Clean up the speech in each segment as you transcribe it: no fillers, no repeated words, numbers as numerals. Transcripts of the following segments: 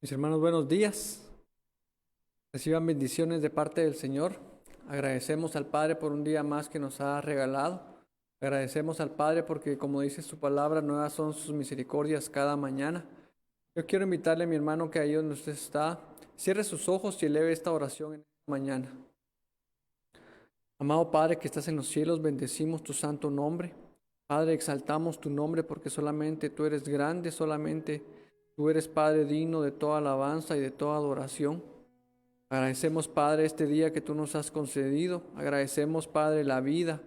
Mis hermanos, buenos días. Reciban bendiciones de parte del Señor. Agradecemos al Padre por un día más que nos ha regalado. Agradecemos al Padre porque, como dice su palabra, nuevas son sus misericordias cada mañana. Yo quiero invitarle a mi hermano que ahí donde usted está, cierre sus ojos y eleve esta oración en esta mañana. Amado Padre que estás en los cielos, bendecimos tu santo nombre. Padre, exaltamos tu nombre porque solamente tú eres grande, solamente tú eres Padre digno de toda alabanza y de toda adoración. Agradecemos, Padre, este día que tú nos has concedido. Agradecemos, Padre, la vida.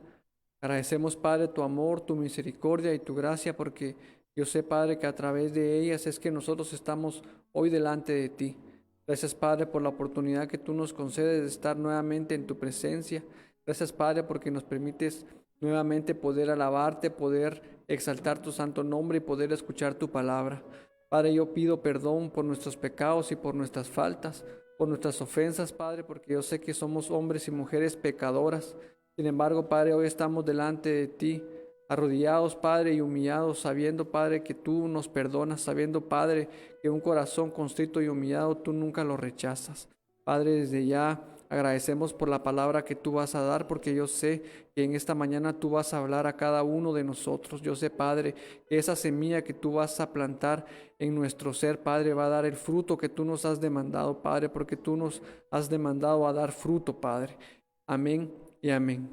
Agradecemos, Padre, tu amor, tu misericordia y tu gracia, porque yo sé, Padre, que a través de ellas es que nosotros estamos hoy delante de ti. Gracias, Padre, por la oportunidad que tú nos concedes de estar nuevamente en tu presencia. Gracias, Padre, porque nos permites nuevamente poder alabarte, poder exaltar tu santo nombre y poder escuchar tu palabra. Padre, yo pido perdón por nuestros pecados y por nuestras faltas, por nuestras ofensas, Padre, porque yo sé que somos hombres y mujeres pecadoras. Sin embargo, Padre, hoy estamos delante de ti, arrodillados, Padre, y humillados, sabiendo, Padre, que tú nos perdonas, sabiendo, Padre, que un corazón constrito y humillado tú nunca lo rechazas. Padre, desde ya agradecemos por la palabra que tú vas a dar, porque yo sé que en esta mañana tú vas a hablar a cada uno de nosotros. Yo sé, Padre, que esa semilla que tú vas a plantar en nuestro ser, Padre, va a dar el fruto que tú nos has demandado, Padre, porque tú nos has demandado a dar fruto, Padre. Amén y amén.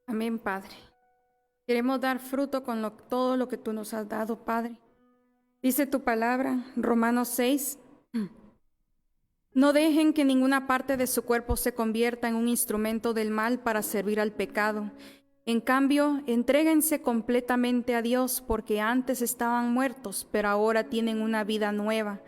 Amén, Padre. Queremos dar fruto con todo lo que tú nos has dado, Padre. Dice tu palabra, Romanos 6. No dejen que ninguna parte de su cuerpo se convierta en un instrumento del mal para servir al pecado. En cambio, entréguense completamente a Dios, porque antes estaban muertos, pero ahora tienen una vida nueva.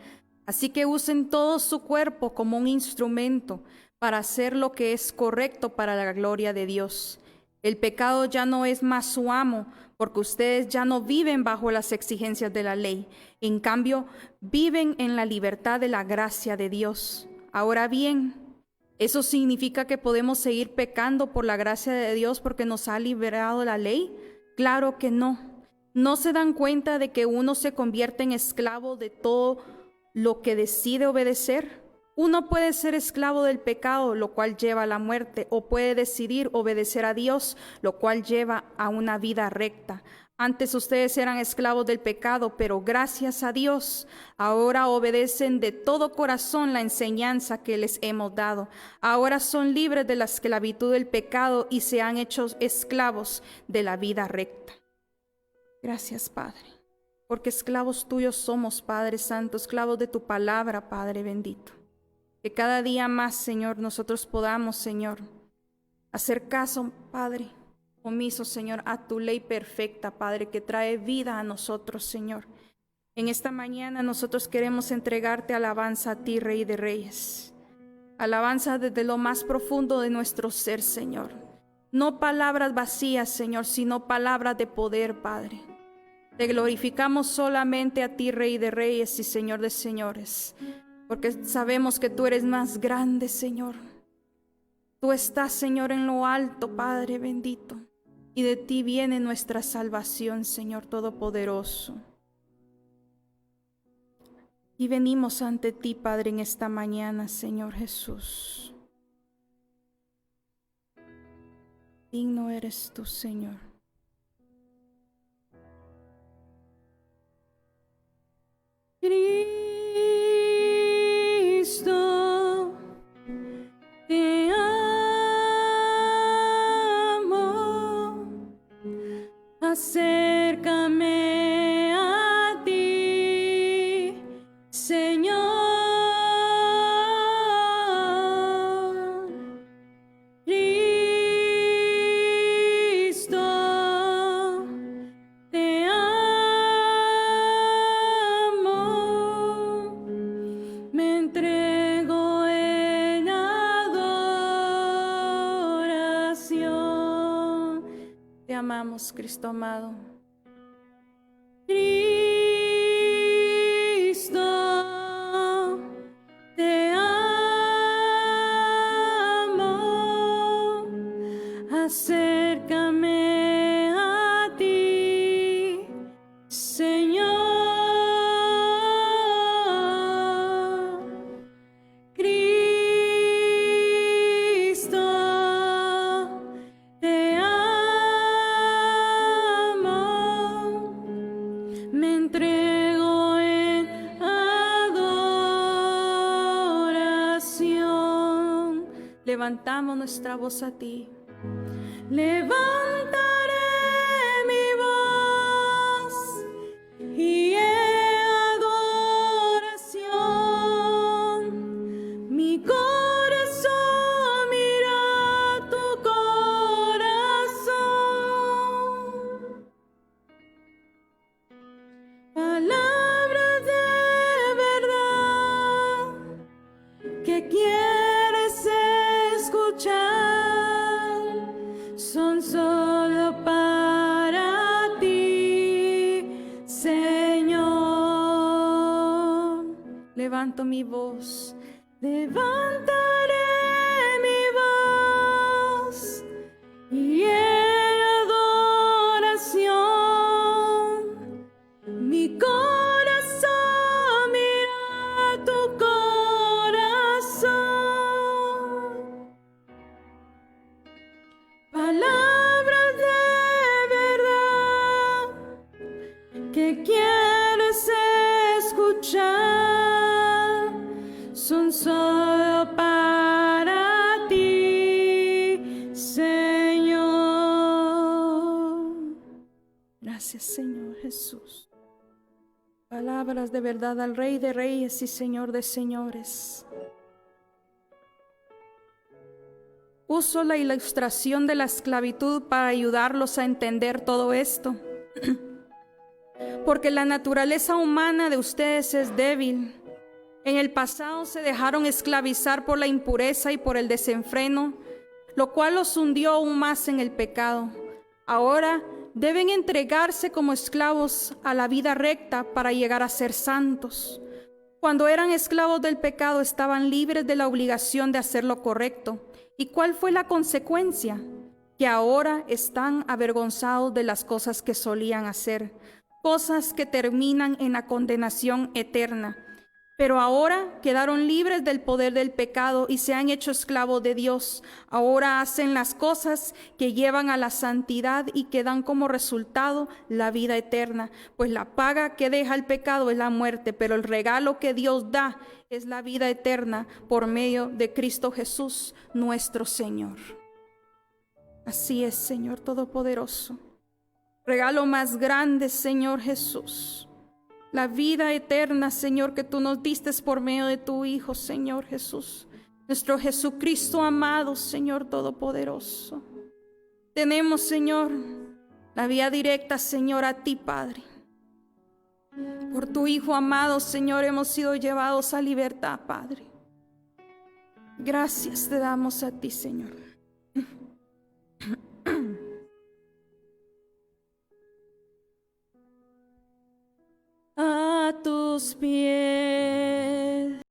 Así que usen todo su cuerpo como un instrumento para hacer lo que es correcto para la gloria de Dios. El pecado ya no es más su amo, porque ustedes ya no viven bajo las exigencias de la ley. En cambio, viven en la libertad de la gracia de Dios. Ahora bien, ¿eso significa que podemos seguir pecando por la gracia de Dios porque nos ha liberado la ley? Claro que no. ¿No se dan cuenta de que uno se convierte en esclavo de todo lo que decide obedecer? Uno puede ser esclavo del pecado, lo cual lleva a la muerte, o puede decidir obedecer a Dios, lo cual lleva a una vida recta. Antes ustedes eran esclavos del pecado, pero gracias a Dios, ahora obedecen de todo corazón la enseñanza que les hemos dado. Ahora son libres de la esclavitud del pecado y se han hecho esclavos de la vida recta. Gracias, Padre, porque esclavos tuyos somos, Padre Santo, esclavos de tu palabra, Padre bendito. Que cada día más, Señor, nosotros podamos, Señor, hacer caso, Padre, omiso, Señor, a tu ley perfecta, Padre, que trae vida a nosotros, Señor. En esta mañana nosotros queremos entregarte alabanza a ti, Rey de Reyes. Alabanza desde lo más profundo de nuestro ser, Señor. No palabras vacías, Señor, sino palabras de poder, Padre. Te glorificamos solamente a ti, Rey de Reyes y Señor de Señores, porque sabemos que tú eres más grande, Señor. Tú estás, Señor, en lo alto, Padre bendito, y de ti viene nuestra salvación, Señor Todopoderoso. Y venimos ante ti, Padre, en esta mañana, Señor Jesús. Digno eres tú, Señor. Cristo, te amo, acércame a ti, Señor. Cristo, te amo, me entrego en adoración. Te amamos, Cristo amado. Cristo, te amo, acércame levantamos nuestra voz a ti. Levantaré mi voz y en adoración, mi corazón mira tu corazón. Palabras de verdad que quieres escuchar son solo para ti, Señor. Levanto mi voz, levantaré mi voz y en adoración mi corazón mira tu corazón. Palabras de verdad que quieres escuchar son solo para ti, Señor. Gracias, Señor Jesús. Palabras de verdad al Rey de Reyes y Señor de Señores. Uso la ilustración de la esclavitud para ayudarlos a entender todo esto. Porque la naturaleza humana de ustedes es débil. En el pasado se dejaron esclavizar por la impureza y por el desenfreno, lo cual los hundió aún más en el pecado. Ahora deben entregarse como esclavos a la vida recta para llegar a ser santos. Cuando eran esclavos del pecado estaban libres de la obligación de hacer lo correcto. ¿Y cuál fue la consecuencia? Que ahora están avergonzados de las cosas que solían hacer, cosas que terminan en la condenación eterna. Pero ahora quedaron libres del poder del pecado y se han hecho esclavos de Dios. Ahora hacen las cosas que llevan a la santidad y que dan como resultado la vida eterna. Pues la paga que deja el pecado es la muerte, pero el regalo que Dios da es la vida eterna por medio de Cristo Jesús, nuestro Señor. Así es, Señor Todopoderoso. Regalo más grande, Señor Jesús. La vida eterna, Señor, que tú nos diste por medio de tu Hijo, Señor Jesús. Nuestro Jesucristo amado, Señor Todopoderoso. Tenemos, Señor, la vía directa, Señor, a ti, Padre. Por tu Hijo amado, Señor, hemos sido llevados a libertad, Padre. Gracias te damos a ti, Señor. A tus pies.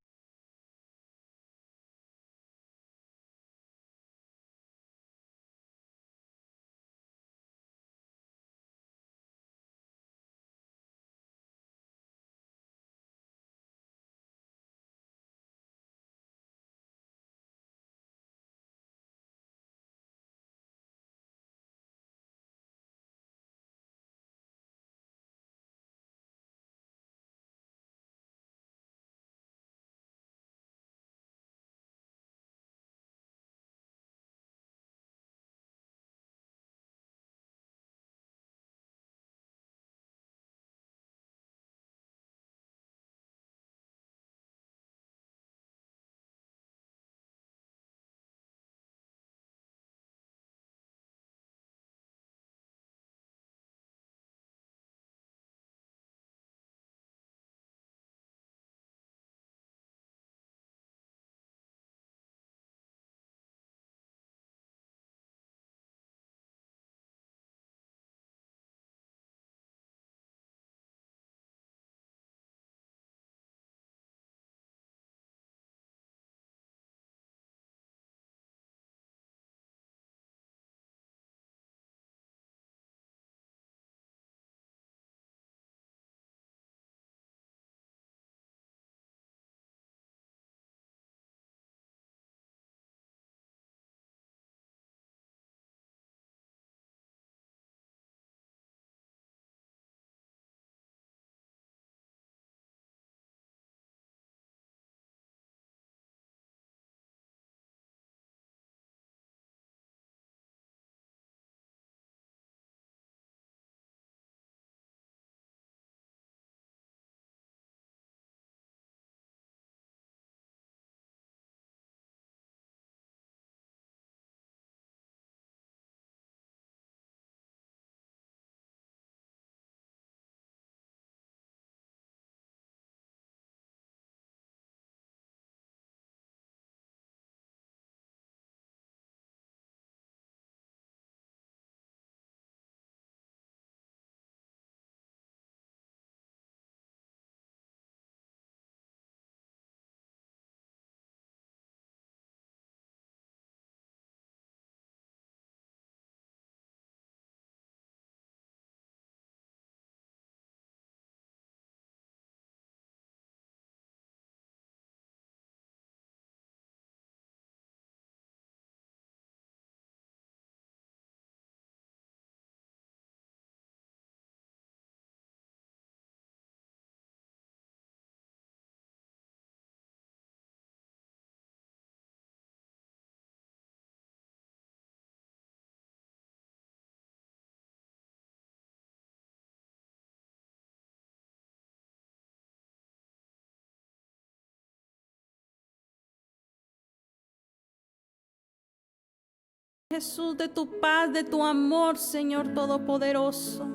Jesús, de tu paz, de tu amor, Señor Todopoderoso.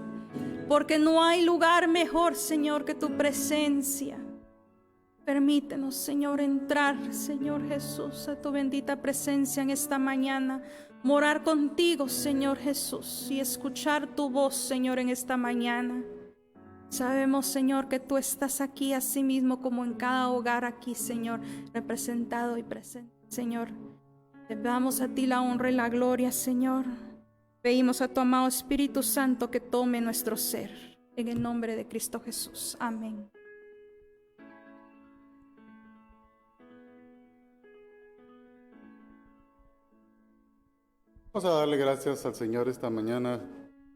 Porque no hay lugar mejor, Señor, que tu presencia. Permítenos, Señor, entrar, Señor Jesús, a tu bendita presencia en esta mañana. Morar contigo, Señor Jesús, y escuchar tu voz, Señor, en esta mañana. Sabemos, Señor, que tú estás aquí, así mismo como en cada hogar aquí, Señor, representado y presente, Señor. Te damos a ti la honra y la gloria, Señor. Pedimos a tu amado Espíritu Santo que tome nuestro ser. En el nombre de Cristo Jesús. Amén. Vamos a darle gracias al Señor esta mañana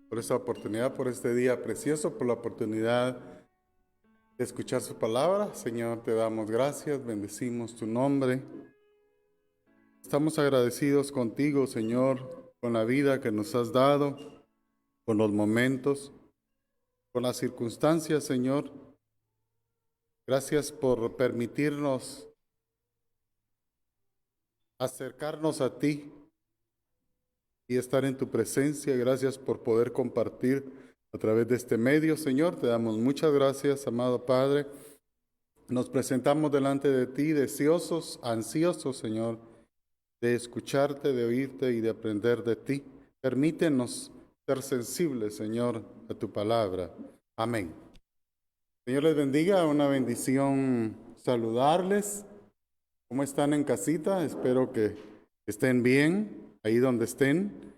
por esta oportunidad, por este día precioso, por la oportunidad de escuchar su palabra. Señor, te damos gracias, bendecimos tu nombre. Estamos agradecidos contigo, Señor, con la vida que nos has dado, con los momentos, con las circunstancias, Señor. Gracias por permitirnos acercarnos a ti y estar en tu presencia. Gracias por poder compartir a través de este medio, Señor. Te damos muchas gracias, amado Padre. Nos presentamos delante de ti, deseosos, ansiosos, Señor, de escucharte, de oírte y de aprender de ti. Permítenos ser sensibles, Señor, a tu palabra. Amén. Señor les bendiga, una bendición saludarles. ¿Cómo están en casita? Espero que estén bien ahí donde estén.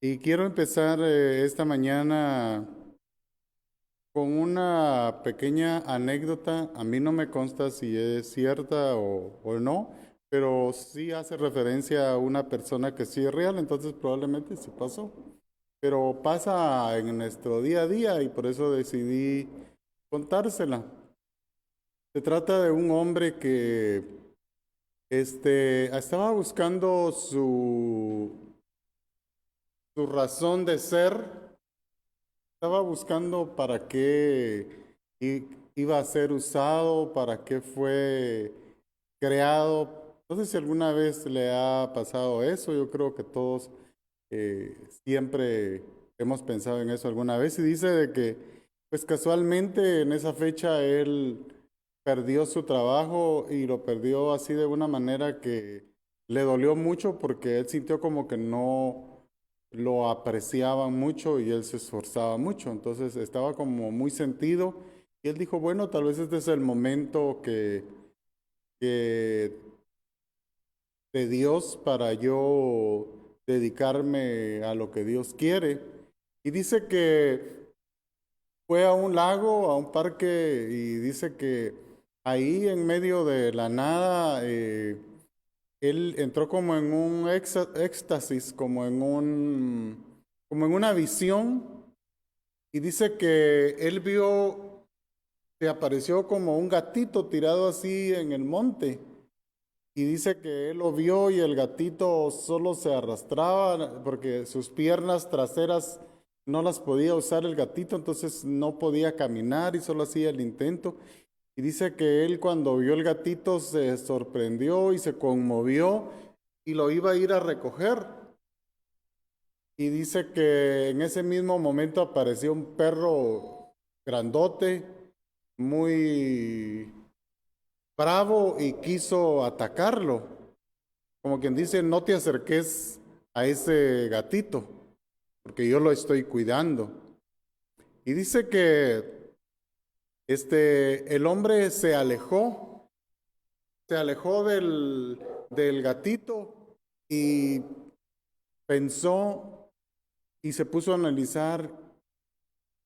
Y quiero empezar esta mañana con una pequeña anécdota. A mí no me consta si es cierta o no, pero sí hace referencia a una persona que sí es real, entonces probablemente sí pasó. Pero pasa en nuestro día a día y por eso decidí contársela. Se trata de un hombre que estaba buscando su razón de ser, estaba buscando para qué iba a ser usado, para qué fue creado. No sé si alguna vez le ha pasado eso. Yo creo que todos siempre hemos pensado en eso alguna vez. Y dice de que, pues casualmente en esa fecha él perdió su trabajo y lo perdió así de una manera que le dolió mucho porque él sintió como que no lo apreciaban mucho y él se esforzaba mucho. Entonces estaba como muy sentido y él dijo, bueno, tal vez este es el momento que de Dios para yo dedicarme a lo que Dios quiere. Y dice que fue a un lago, a un parque, y dice que ahí en medio de la nada, él entró como en un éxtasis, como en una visión, y dice que él vio, se apareció como un gatito tirado así en el monte, y dice que él lo vio y el gatito solo se arrastraba porque sus piernas traseras no las podía usar el gatito, entonces no podía caminar y solo hacía el intento. Y dice que él cuando vio el gatito se sorprendió y se conmovió y lo iba a ir a recoger. Y dice que en ese mismo momento apareció un perro grandote, muy bravo y quiso atacarlo. Como quien dice, no te acerques a ese gatito, porque yo lo estoy cuidando. Y dice que el hombre se alejó del gatito y pensó y se puso a analizar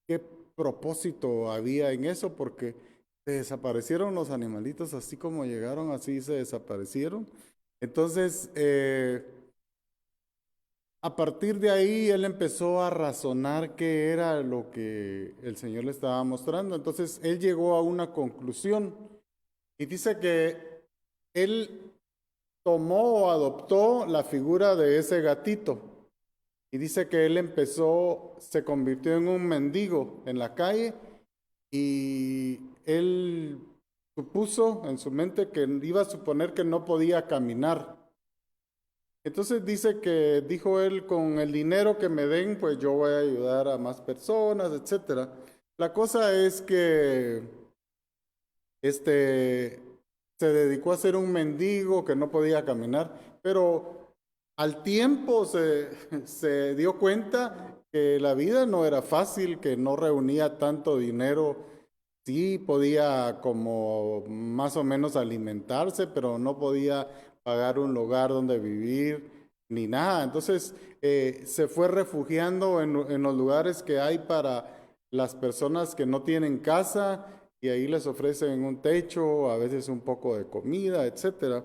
qué propósito había en eso, porque se desaparecieron los animalitos, así como llegaron, así se desaparecieron. Entonces, a partir de ahí, él empezó a razonar qué era lo que el Señor le estaba mostrando. Entonces, él llegó a una conclusión y dice que él tomó o adoptó la figura de ese gatito. Y dice que él se convirtió en un mendigo en la calle y él supuso en su mente que iba a suponer que no podía caminar. Entonces dijo él, con el dinero que me den, pues yo voy a ayudar a más personas, etcétera. La cosa es que se dedicó a ser un mendigo que no podía caminar, pero al tiempo se dio cuenta que la vida no era fácil, que no reunía tanto dinero. Sí podía como más o menos alimentarse, pero no podía pagar un lugar donde vivir ni nada. Entonces se fue refugiando en los lugares que hay para las personas que no tienen casa y ahí les ofrecen un techo, a veces un poco de comida, etcétera.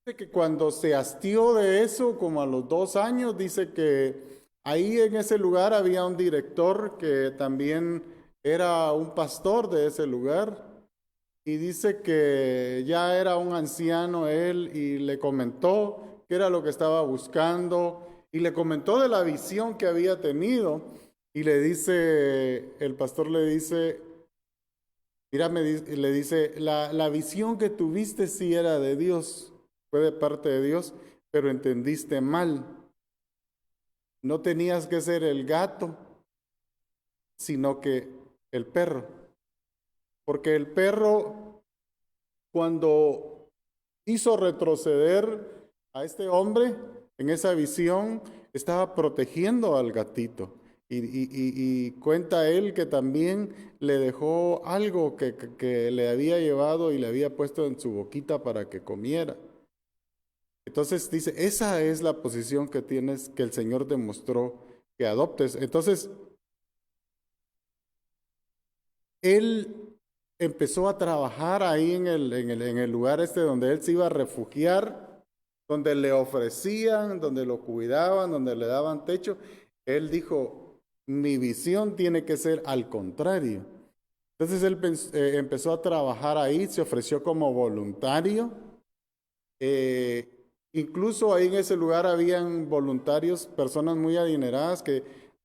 Dice que cuando se hastió de eso, como a los 2 años, dice que ahí en ese lugar había un director que también era un pastor de ese lugar y dice que ya era un anciano él y le comentó qué era lo que estaba buscando y le comentó de la visión que había tenido y el pastor le dice, mira, le dice, la visión que tuviste sí era de Dios, fue de parte de Dios, pero entendiste mal. No tenías que ser el gato, sino que el perro. Porque el perro, cuando hizo retroceder a este hombre en esa visión, estaba protegiendo al gatito. Y cuenta él que también le dejó algo que le había llevado y le había puesto en su boquita para que comiera. Entonces dice, esa es la posición que tienes, que el Señor demostró que adoptes. Entonces, él empezó a trabajar ahí en el lugar donde él se iba a refugiar, donde le ofrecían, donde lo cuidaban, donde le daban techo. Él dijo, mi visión tiene que ser al contrario. Entonces él empezó a trabajar ahí, se ofreció como voluntario. Incluso ahí en ese lugar habían voluntarios, personas muy adineradas que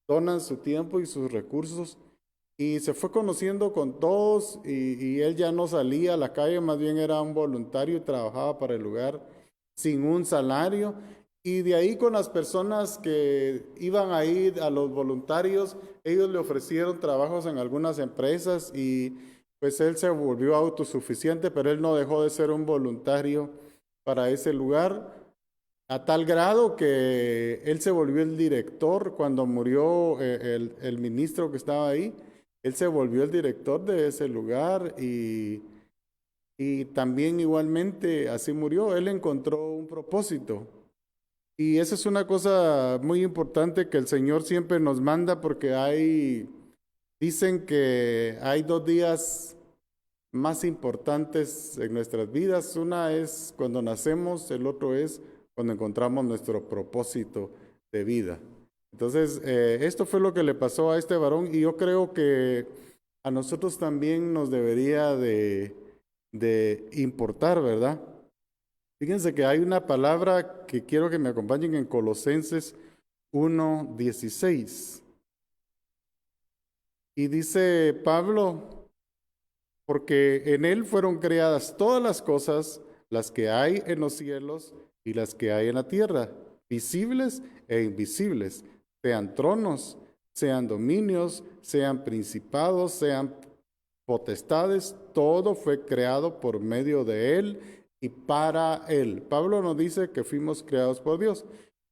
donan su tiempo y sus recursos. Y se fue conociendo con todos y él ya no salía a la calle, más bien era un voluntario y trabajaba para el lugar sin un salario. Y de ahí con las personas que iban a ir a los voluntarios, ellos le ofrecieron trabajos en algunas empresas y pues él se volvió autosuficiente, pero él no dejó de ser un voluntario para ese lugar, a tal grado que él se volvió el director cuando murió el ministro que estaba ahí. Él se volvió el director de ese lugar y también igualmente así murió. Él encontró un propósito. Y esa es una cosa muy importante que el Señor siempre nos manda porque dicen que hay 2 días más importantes en nuestras vidas. Una es cuando nacemos, el otro es cuando encontramos nuestro propósito de vida. Entonces, esto fue lo que le pasó a este varón y yo creo que a nosotros también nos debería de importar, ¿verdad? Fíjense que hay una palabra que quiero que me acompañen en Colosenses 1:16. Y dice Pablo, porque en él fueron creadas todas las cosas, las que hay en los cielos y las que hay en la tierra, visibles e invisibles, sean tronos, sean dominios, sean principados, sean potestades, todo fue creado por medio de él y para él. Pablo nos dice que fuimos creados por Dios.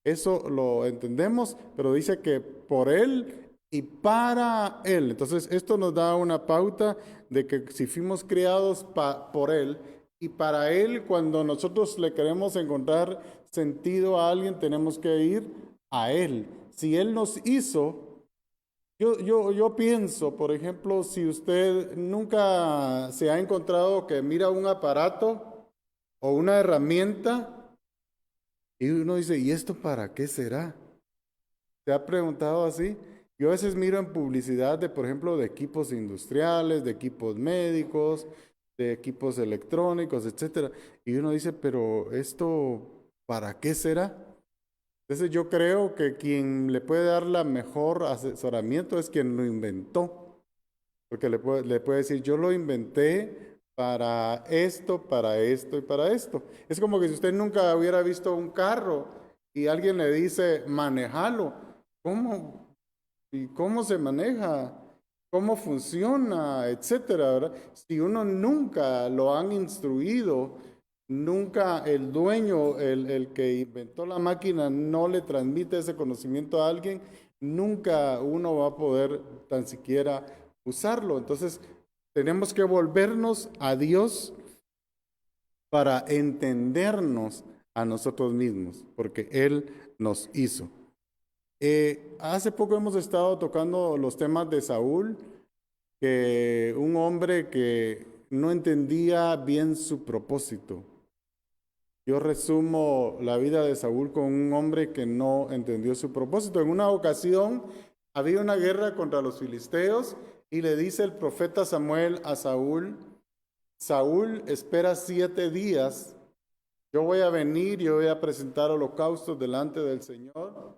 Eso lo entendemos, pero dice que por él y para él. Entonces, esto nos da una pauta de que si fuimos creados por él y para él, cuando nosotros le queremos encontrar sentido a alguien, tenemos que ir a él. Si él nos hizo, yo pienso, por ejemplo, si usted nunca se ha encontrado que mira un aparato o una herramienta y uno dice, ¿y esto para qué será? ¿Se ha preguntado así? Yo a veces miro en publicidad de, por ejemplo, de equipos industriales, de equipos médicos, de equipos electrónicos, etcétera, y uno dice, pero ¿esto para qué será? Entonces yo creo que quien le puede dar la mejor asesoramiento es quien lo inventó, porque le puede decir, yo lo inventé para esto, para esto y para esto. Es como que si usted nunca hubiera visto un carro y alguien le dice, manejalo. ¿Cómo? ¿Y cómo se maneja? ¿Cómo funciona? Etcétera, ¿verdad? Si uno nunca lo han instruido, nunca el dueño, el que inventó la máquina, no le transmite ese conocimiento a alguien, nunca uno va a poder tan siquiera usarlo. Entonces, tenemos que volvernos a Dios para entendernos a nosotros mismos, porque Él nos hizo. Hace poco hemos estado tocando los temas de Saúl, que un hombre que no entendía bien su propósito. Yo resumo la vida de Saúl con un hombre que no entendió su propósito. En una ocasión había una guerra contra los filisteos y le dice el profeta Samuel a Saúl, Saúl, espera 7 días, yo voy a venir y voy a presentar holocaustos delante del Señor,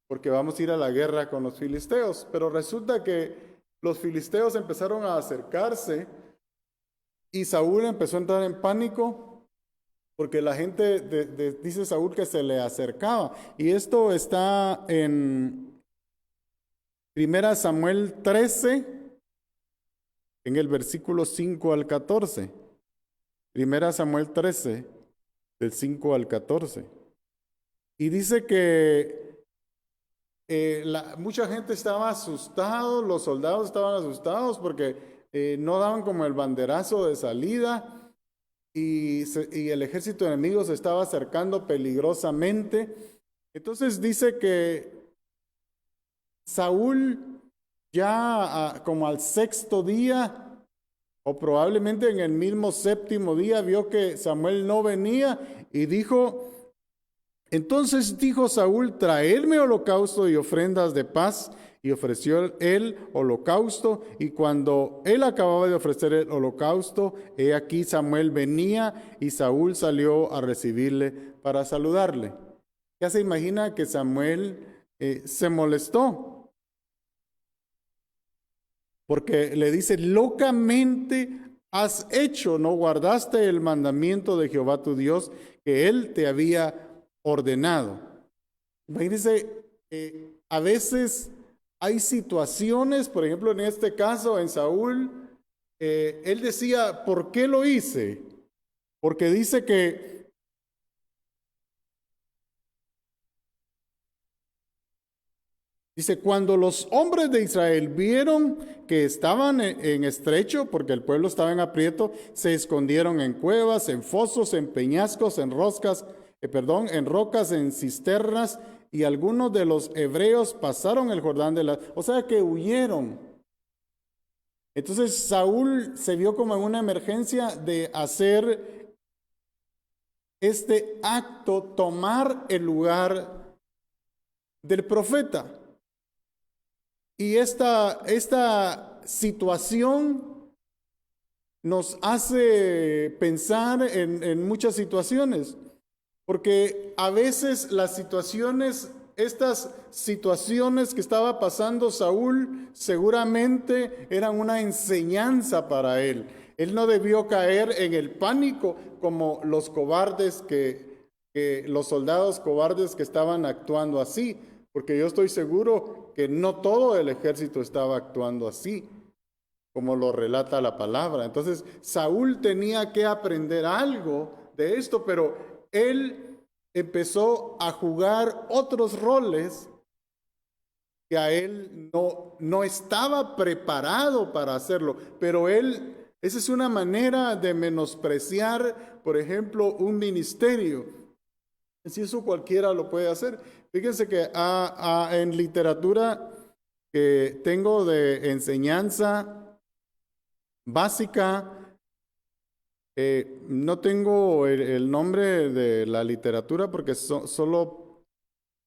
porque vamos a ir a la guerra con los filisteos. Pero resulta que los filisteos empezaron a acercarse y Saúl empezó a entrar en pánico porque la gente, dice Saúl, que se le acercaba. Y esto está en 1 Samuel 13, en el versículo 5 al 14. 1 Samuel 13, del 5 al 14. Y dice que mucha gente estaba asustado, los soldados estaban asustados porque no daban como el banderazo de salida y el ejército enemigo se estaba acercando peligrosamente. Entonces dice que Saúl ya como al 6.º día, o probablemente en el mismo 7.º día, vio que Samuel no venía y dijo, entonces dijo Saúl, traedme holocausto y ofrendas de paz, y ofreció el holocausto, y cuando él acababa de ofrecer el holocausto, he aquí Samuel venía, y Saúl salió a recibirle para saludarle. Ya se imagina que Samuel se molestó, porque le dice, locamente has hecho, no guardaste el mandamiento de Jehová tu Dios, que él te había ordenado. Imagínense, a veces hay situaciones, por ejemplo, en este caso, en Saúl, él decía, ¿por qué lo hice? Porque dice que cuando los hombres de Israel vieron que estaban en estrecho, porque el pueblo estaba en aprieto, se escondieron en cuevas, en fosos, en peñascos, en rocas, en cisternas, y algunos de los hebreos pasaron el Jordán o sea que huyeron. Entonces Saúl se vio como en una emergencia de hacer este acto, tomar el lugar del profeta. Y esta situación nos hace pensar en muchas situaciones. Porque a veces estas situaciones que estaba pasando Saúl, seguramente eran una enseñanza para él. Él no debió caer en el pánico como los cobardes los soldados cobardes que estaban actuando así. Porque yo estoy seguro que no todo el ejército estaba actuando así, como lo relata la palabra. Entonces, Saúl tenía que aprender algo de esto, pero él empezó a jugar otros roles que a él no estaba preparado para hacerlo. Pero esa es una manera de menospreciar, por ejemplo, un ministerio. Si eso cualquiera lo puede hacer. Fíjense que en literatura que tengo de enseñanza básica, no tengo el nombre de la literatura porque solo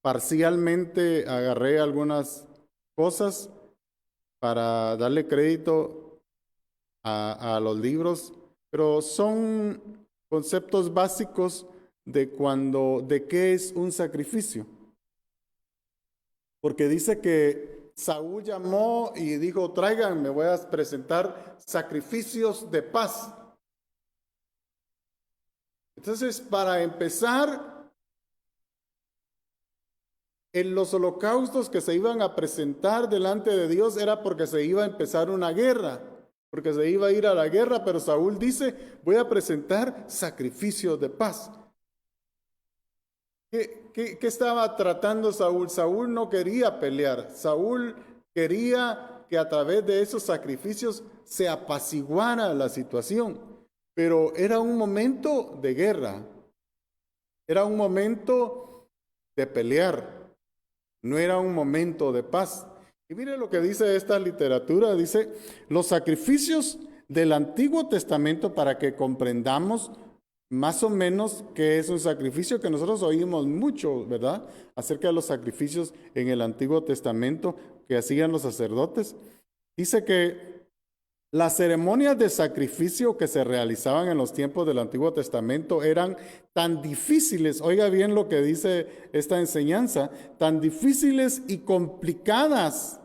parcialmente agarré algunas cosas para darle crédito a los libros, pero son conceptos básicos de qué es un sacrificio. Porque dice que Saúl llamó y dijo, traigan, me voy a presentar sacrificios de paz. Entonces, para empezar, en los holocaustos que se iban a presentar delante de Dios era porque se iba a empezar una guerra, porque se iba a ir a la guerra, pero Saúl dice, voy a presentar sacrificios de paz. ¿Qué estaba tratando Saúl? Saúl no quería pelear. Saúl quería que a través de esos sacrificios se apaciguara la situación. Pero era un momento de guerra. Era un momento de pelear. No era un momento de paz. Y mire lo que dice esta literatura. Dice, los sacrificios del Antiguo Testamento, para que comprendamos más o menos que es un sacrificio, que nosotros oímos mucho, ¿verdad? Acerca de los sacrificios en el Antiguo Testamento que hacían los sacerdotes. Dice que las ceremonias de sacrificio que se realizaban en los tiempos del Antiguo Testamento eran tan difíciles, oiga bien lo que dice esta enseñanza, tan difíciles y complicadas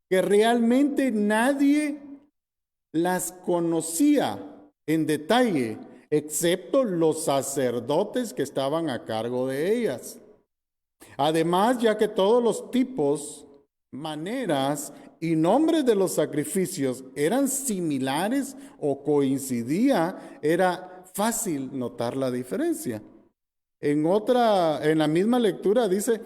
que realmente nadie las conocía en detalle, excepto los sacerdotes que estaban a cargo de ellas. Además, ya que todos los tipos, maneras y nombres de los sacrificios eran similares o coincidía, era fácil notar la diferencia. En la misma lectura dice,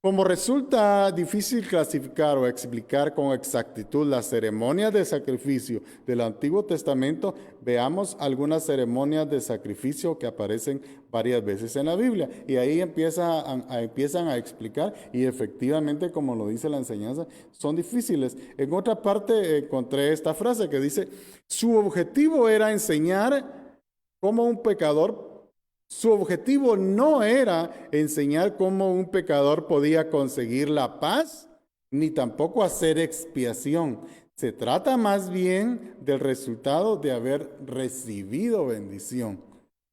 como resulta difícil clasificar o explicar con exactitud las ceremonias de sacrificio del Antiguo Testamento, veamos algunas ceremonias de sacrificio que aparecen varias veces en la Biblia. Y ahí empiezan a explicar, y efectivamente, como lo dice la enseñanza, son difíciles. En otra parte encontré esta frase que dice, su objetivo era enseñar cómo un pecador. Su objetivo no era enseñar cómo un pecador podía conseguir la paz, ni tampoco hacer expiación. Se trata más bien del resultado de haber recibido bendición.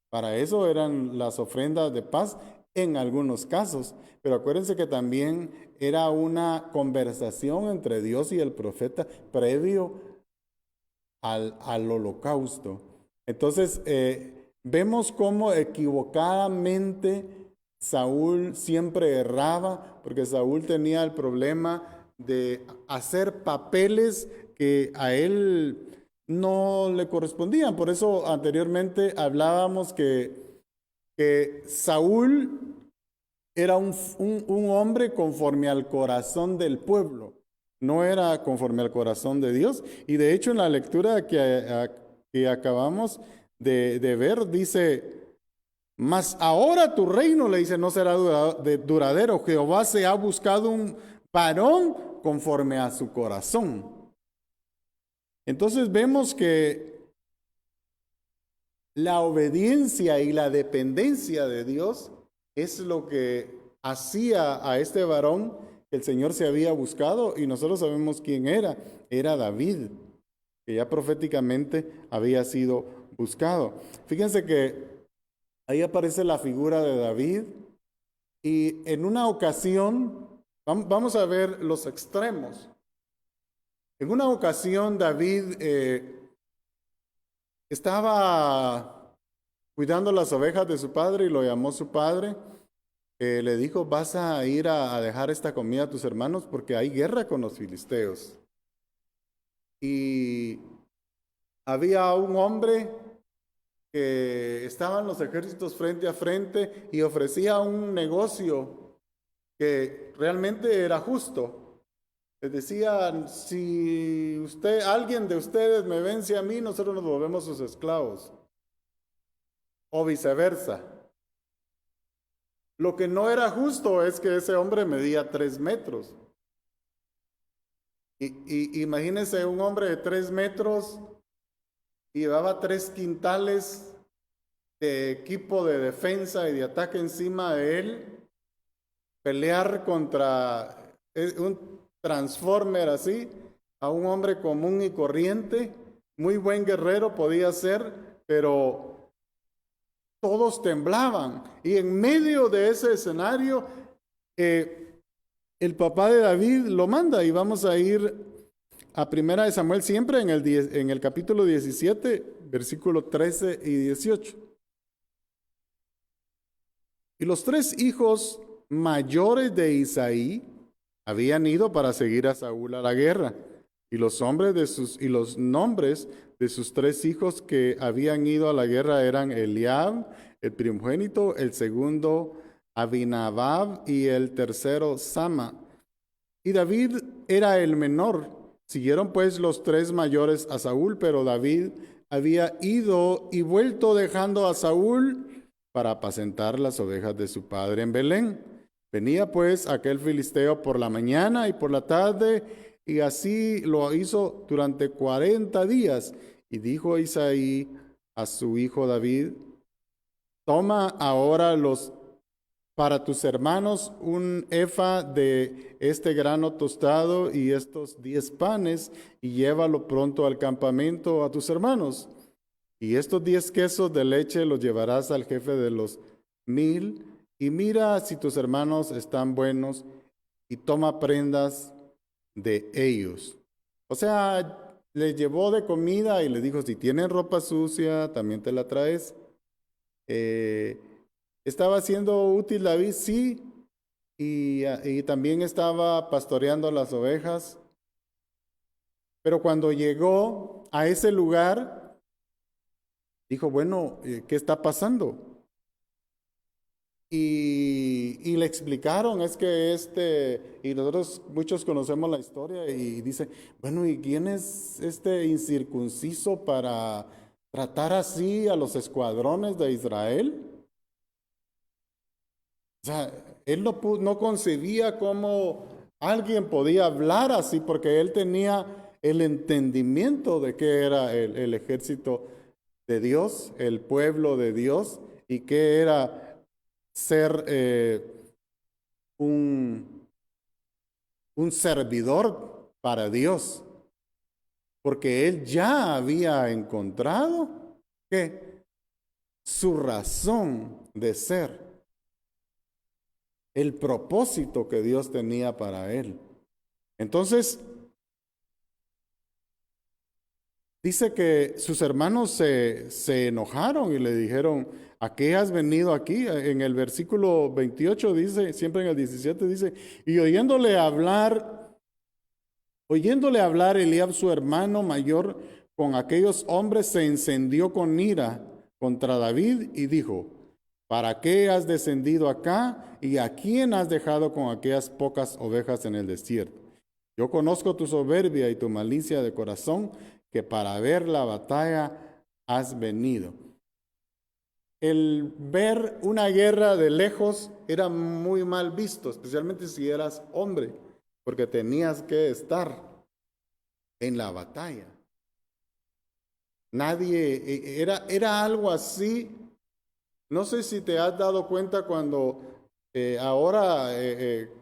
Para eso eran las ofrendas de paz en algunos casos. Pero acuérdense que también era una conversación entre Dios y el profeta previo al holocausto. Entonces, vemos cómo equivocadamente Saúl siempre erraba, porque Saúl tenía el problema de hacer papeles que a él no le correspondían. Por eso anteriormente hablábamos que Saúl era un hombre conforme al corazón del pueblo, no era conforme al corazón de Dios. Y de hecho en la lectura que acabamos de ver, dice, mas ahora tu reino, le dice, no será duradero. Jehová se ha buscado un varón conforme a su corazón. Entonces vemos que la obediencia y la dependencia de Dios es lo que hacía a este varón que el Señor se había buscado, y nosotros sabemos quién era. Era David, que ya proféticamente había sido buscado. Fíjense que ahí aparece la figura de David, y en una ocasión, vamos a ver los extremos. En una ocasión David estaba cuidando las ovejas de su padre y lo llamó su padre. Le dijo, vas a ir a dejar esta comida a tus hermanos porque hay guerra con los filisteos. Y había un hombre que estaban los ejércitos frente a frente y ofrecía un negocio que realmente era justo. Les decía, si alguien de ustedes me vence a mí, nosotros nos volvemos sus esclavos. O viceversa. Lo que no era justo es que ese hombre medía 3 metros. Y imagínense un hombre de 3 metros y llevaba 3 quintales de equipo de defensa y de ataque encima de él, pelear contra un transformer así, a un hombre común y corriente, muy buen guerrero podía ser, pero todos temblaban. Y en medio de ese escenario, el papá de David lo manda, y vamos a ir a Primera de Samuel siempre en el capítulo 17, versículo 13 y 18. Y los 3 hijos mayores de Isaí habían ido para seguir a Saúl a la guerra. Y los nombres de sus 3 hijos que habían ido a la guerra eran Eliab, el primogénito, el segundo Abinadab y el tercero Sama. Y David era el menor. Siguieron pues los 3 mayores a Saúl, pero David había ido y vuelto dejando a Saúl para apacentar las ovejas de su padre en Belén. Venía pues aquel filisteo por la mañana y por la tarde, y así lo hizo durante 40 días. Y dijo Isaí a su hijo David: toma ahora para tus hermanos un efa de este grano tostado y estos 10 panes, y llévalo pronto al campamento a tus hermanos. Y estos 10 quesos de leche los llevarás al jefe de los 1000, y mira si tus hermanos están buenos, y toma prendas de ellos. O sea, les llevó de comida y les dijo: si tienen ropa sucia, también te la traes. ¿Estaba siendo útil David? Sí. Y también estaba pastoreando las ovejas. Pero cuando llegó a ese lugar, dijo: bueno, ¿qué está pasando? Y le explicaron, es que y nosotros muchos conocemos la historia, y dice: bueno, ¿y quién es este incircunciso para tratar así a los escuadrones de Israel? O sea, él no concebía cómo alguien podía hablar así, porque él tenía el entendimiento de qué era el ejército de Dios, el pueblo de Dios, y qué era ser un servidor para Dios, porque él ya había encontrado que su razón de ser, el propósito que Dios tenía para él. Entonces, dice que sus hermanos se enojaron y le dijeron: ¿a qué has venido aquí? En el versículo 28 dice, siempre en el 17 dice: y oyéndole hablar Eliab, su hermano mayor, con aquellos hombres, se encendió con ira contra David y dijo: ¿para qué has descendido acá? ¿Y a quién has dejado con aquellas pocas ovejas en el desierto? Yo conozco tu soberbia y tu malicia de corazón, que para ver la batalla has venido. El ver una guerra de lejos era muy mal visto, especialmente si eras hombre, porque tenías que estar en la batalla. Era algo así. No sé si te has dado cuenta cuando ahora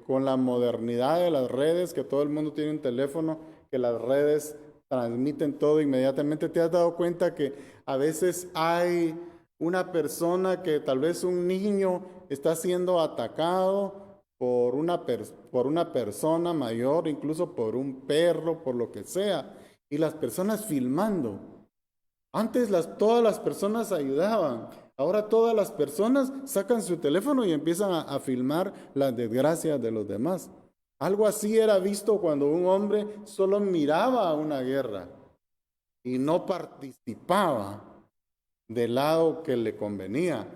con la modernidad de las redes, que todo el mundo tiene un teléfono, que las redes transmiten todo inmediatamente, te has dado cuenta que a veces hay una persona, que tal vez un niño está siendo atacado por una persona mayor, incluso por un perro, por lo que sea, y las personas filmando. Antes todas las personas ayudaban. Ahora todas las personas sacan su teléfono y empiezan a filmar las desgracias de los demás. Algo así era visto cuando un hombre solo miraba una guerra y no participaba del lado que le convenía.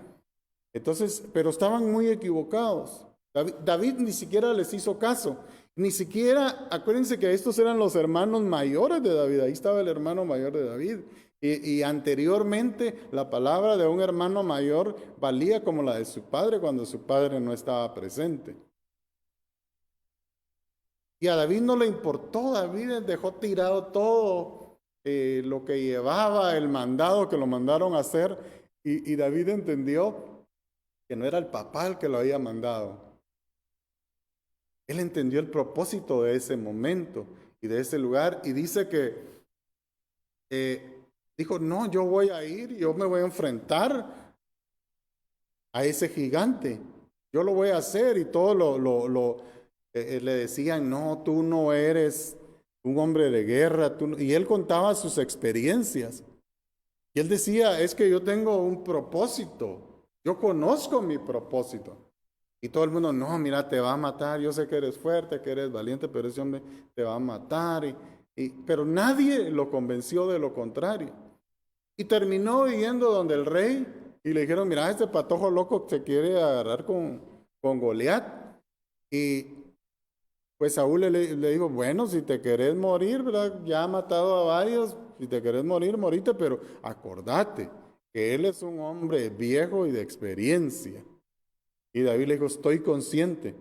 Entonces, pero estaban muy equivocados. David ni siquiera les hizo caso. Ni siquiera, acuérdense que estos eran los hermanos mayores de David. Ahí estaba el hermano mayor de David. Y anteriormente la palabra de un hermano mayor valía como la de su padre cuando su padre no estaba presente. Y a David no le importó. David dejó tirado todo lo que llevaba, el mandado que lo mandaron a hacer. Y David entendió que no era el papá el que lo había mandado. Él entendió el propósito de ese momento y de ese lugar. Y dice que dijo: no, yo voy a ir, yo me voy a enfrentar a ese gigante. Yo lo voy a hacer. Y todo le decían: no, tú no eres un hombre de guerra. Y él contaba sus experiencias. Y él decía, es que yo tengo un propósito, yo conozco mi propósito. Y todo el mundo, no, mira, te va a matar, yo sé que eres fuerte, que eres valiente, pero ese hombre te va a matar. Pero nadie lo convenció de lo contrario. Y terminó yendo donde el rey y le dijeron, mira, este patojo loco se quiere agarrar con Goliat. Y pues Saúl le dijo, bueno, si te querés morir, ¿verdad? Ya ha matado a varios, si te querés morir, morite, pero acordate que él es un hombre viejo y de experiencia. Y David le dijo, estoy consciente,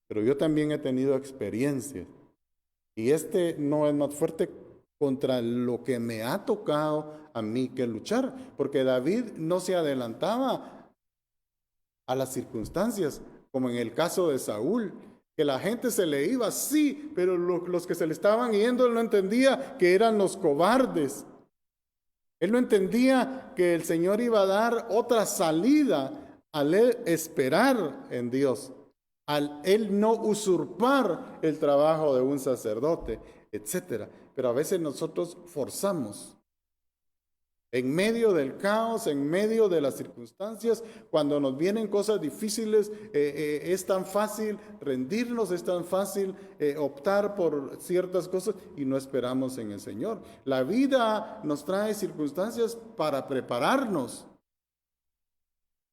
pero yo también he tenido experiencias. Y este no es más fuerte contra lo que me ha tocado a mí que luchar, porque David no se adelantaba a las circunstancias, como en el caso de Saúl, que la gente se le iba, sí, pero los que se le estaban yendo él no entendía que eran los cobardes. Él no entendía que el Señor iba a dar otra salida al él esperar en Dios, al él no usurpar el trabajo de un sacerdote, etcétera. Pero a veces nosotros forzamos. En medio del caos, en medio de las circunstancias, cuando nos vienen cosas difíciles, es tan fácil rendirnos, es tan fácil optar por ciertas cosas y no esperamos en el Señor. La vida nos trae circunstancias para prepararnos.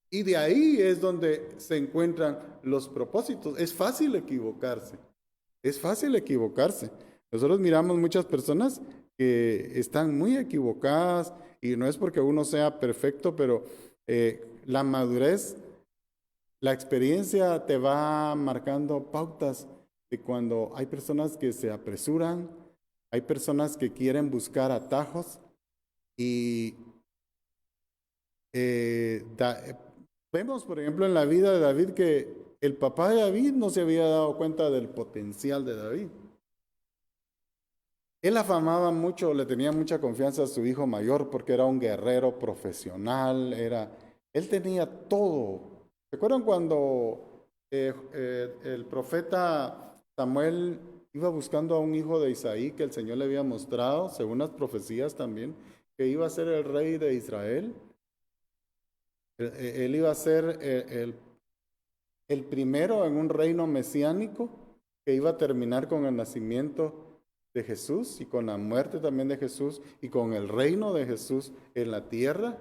Y de ahí es donde se encuentran los propósitos. Es fácil equivocarse. Es fácil equivocarse. Nosotros miramos muchas personas que están muy equivocadas y no es porque uno sea perfecto, pero la madurez, la experiencia te va marcando pautas de cuando hay personas que se apresuran, hay personas que quieren buscar atajos y vemos, por ejemplo, en la vida de David que el papá de David no se había dado cuenta del potencial de David. Él afamaba mucho, le tenía mucha confianza a su hijo mayor porque era un guerrero profesional, él tenía todo. ¿Se acuerdan cuando el profeta Samuel iba buscando a un hijo de Isaí que el Señor le había mostrado, según las profecías también, que iba a ser el rey de Israel? Él iba a ser el primero en un reino mesiánico que iba a terminar con el nacimiento de Jesús y con la muerte también de Jesús y con el reino de Jesús en la tierra.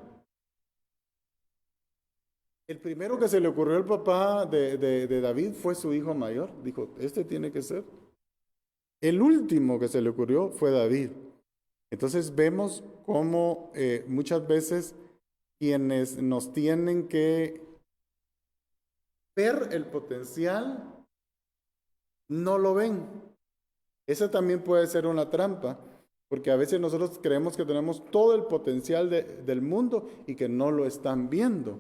El primero que se le ocurrió al papá de David fue su hijo mayor. Dijo, este tiene que ser. El último que se le ocurrió fue David. Entonces vemos cómo muchas veces quienes nos tienen que ver el potencial no lo ven. Esa también puede ser una trampa, porque a veces nosotros creemos que tenemos todo el potencial del mundo y que no lo están viendo.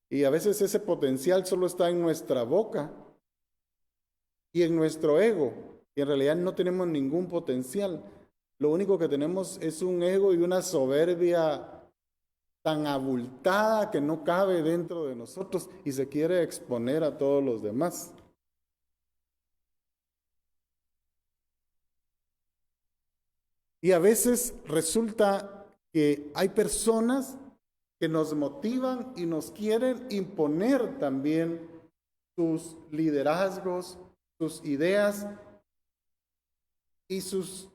Y a veces ese potencial solo está en nuestra boca y en nuestro ego, y en realidad no tenemos ningún potencial. Lo único que tenemos es un ego y una soberbia tan abultada que no cabe dentro de nosotros y se quiere exponer a todos los demás. Y a veces resulta que hay personas que nos motivan y nos quieren imponer también sus liderazgos, sus ideas y sus,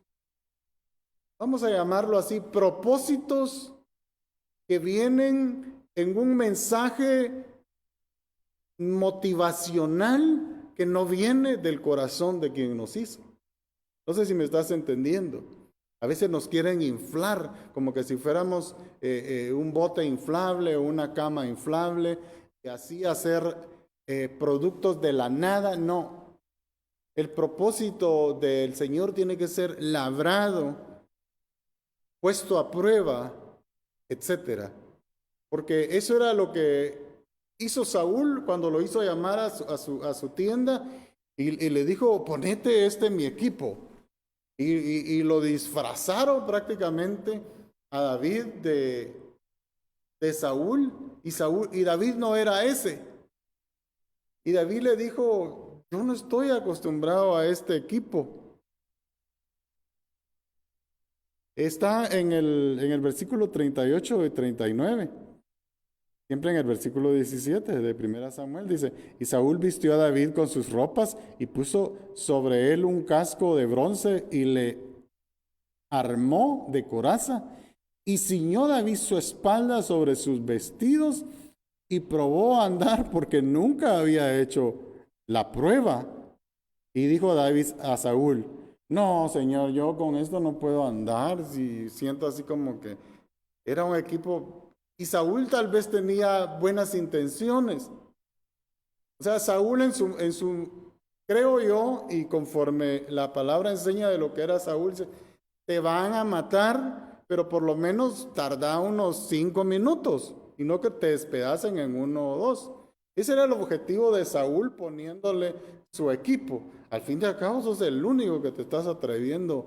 vamos a llamarlo así, propósitos que vienen en un mensaje motivacional que no viene del corazón de quien nos hizo. No sé si me estás entendiendo. A veces nos quieren inflar, como que si fuéramos un bote inflable o una cama inflable, y así hacer productos de la nada. No. El propósito del Señor tiene que ser labrado, puesto a prueba, etcétera. Porque eso era lo que hizo Saúl cuando lo hizo llamar a su tienda y le dijo, ponete en mi equipo. Y lo disfrazaron prácticamente a David de Saúl, y David no era ese. Y David le dijo, yo no estoy acostumbrado a este equipo. Está en el versículo 38 y 39. Siempre en el versículo 17 de 1 Samuel dice, y Saúl vistió a David con sus ropas y puso sobre él un casco de bronce y le armó de coraza y ciñó David su espalda sobre sus vestidos y probó a andar porque nunca había hecho la prueba. Y dijo David a Saúl, no, Señor, yo con esto no puedo andar, si siento así como que era un equipo, y Saúl tal vez tenía buenas intenciones. O sea, Saúl creo yo, y conforme la palabra enseña de lo que era Saúl, te van a matar, pero por lo menos tarda unos 5 minutos, y no que te despedacen en 1 o 2. Ese era el objetivo de Saúl poniéndole su equipo. Al fin de al cabo, sos el único que te estás atreviendo.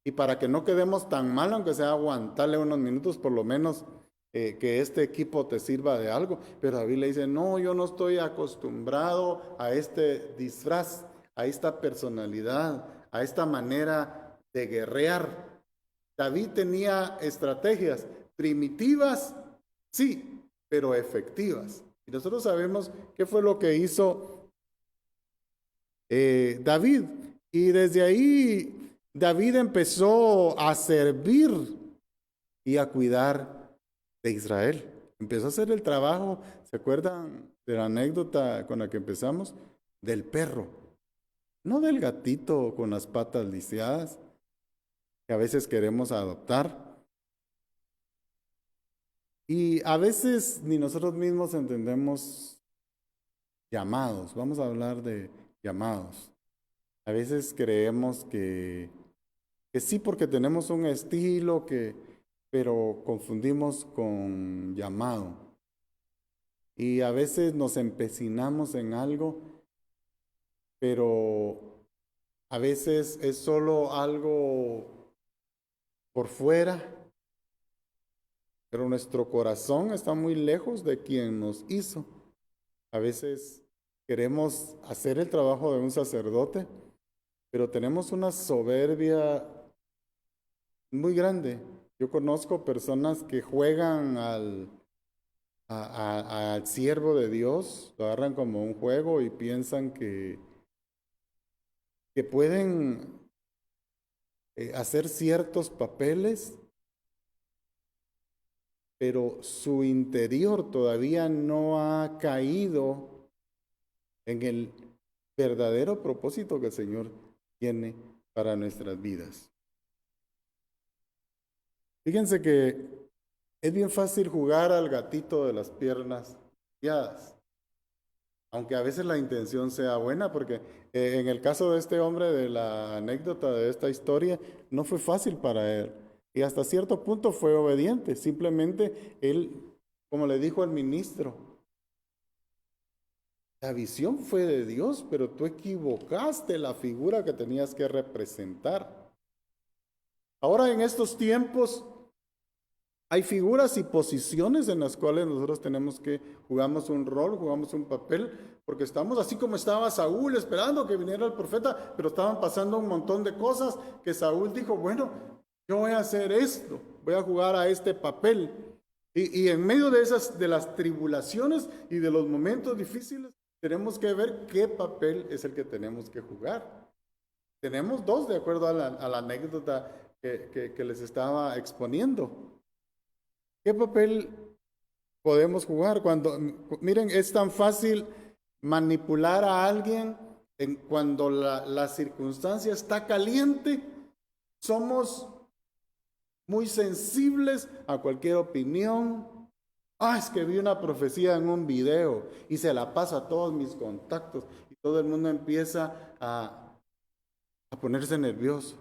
Y para que no quedemos tan mal, aunque sea aguantarle unos minutos, por lo menos que este equipo te sirva de algo. Pero David le dice, no, yo no estoy acostumbrado a este disfraz, a esta personalidad, a esta manera de guerrear. David tenía estrategias primitivas, sí, pero efectivas. Y nosotros sabemos qué fue lo que hizo David. Y desde ahí David empezó a servir y a cuidar de Israel. Empezó a hacer el trabajo, ¿se acuerdan de la anécdota con la que empezamos? Del perro, no del gatito con las patas lisiadas que a veces queremos adoptar. Y a veces ni nosotros mismos entendemos llamados. Vamos a hablar de llamados. A veces creemos que sí porque tenemos un estilo, pero confundimos con llamado. Y a veces nos empecinamos en algo, pero a veces es solo algo por fuera, pero nuestro corazón está muy lejos de quien nos hizo. A veces queremos hacer el trabajo de un sacerdote, pero tenemos una soberbia muy grande. Yo conozco personas que juegan al siervo de Dios, lo agarran como un juego y piensan que pueden hacer ciertos papeles, pero su interior todavía no ha caído en el verdadero propósito que el Señor tiene para nuestras vidas. Fíjense que es bien fácil jugar al gatito de las piernas guiadas, aunque a veces la intención sea buena, porque en el caso de este hombre, de la anécdota de esta historia, no fue fácil para él. Y hasta cierto punto fue obediente. Simplemente él, como le dijo el ministro, la visión fue de Dios, pero tú equivocaste la figura que tenías que representar. Ahora en estos tiempos hay figuras y posiciones en las cuales nosotros jugamos un rol, jugamos un papel, porque estamos así como estaba Saúl esperando que viniera el profeta, pero estaban pasando un montón de cosas que Saúl dijo, bueno, yo voy a hacer esto, voy a jugar a este papel. Y en medio de las tribulaciones y de los momentos difíciles, tenemos que ver qué papel es el que tenemos que jugar. Tenemos dos, de acuerdo a la anécdota que les estaba exponiendo. ¿Qué papel podemos jugar? Miren, es tan fácil manipular a alguien cuando la circunstancia está caliente. Somos muy sensibles a cualquier opinión. Es que vi una profecía en un video y se la paso a todos mis contactos y todo el mundo empieza a ponerse nervioso.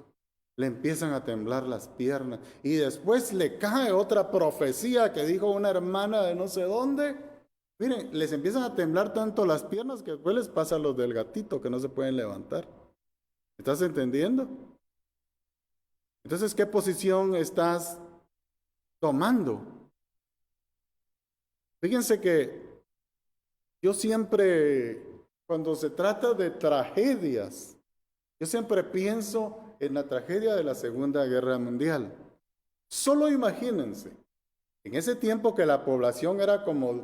Le empiezan a temblar las piernas y después le cae otra profecía que dijo una hermana de no sé dónde. Miren, les empiezan a temblar tanto las piernas que después les pasa a los del gatito que no se pueden levantar. ¿Estás entendiendo? Entonces, ¿qué posición estás tomando? Fíjense que yo siempre, cuando se trata de tragedias, yo siempre pienso en la tragedia de la Segunda Guerra Mundial. Solo imagínense, en ese tiempo que la población era como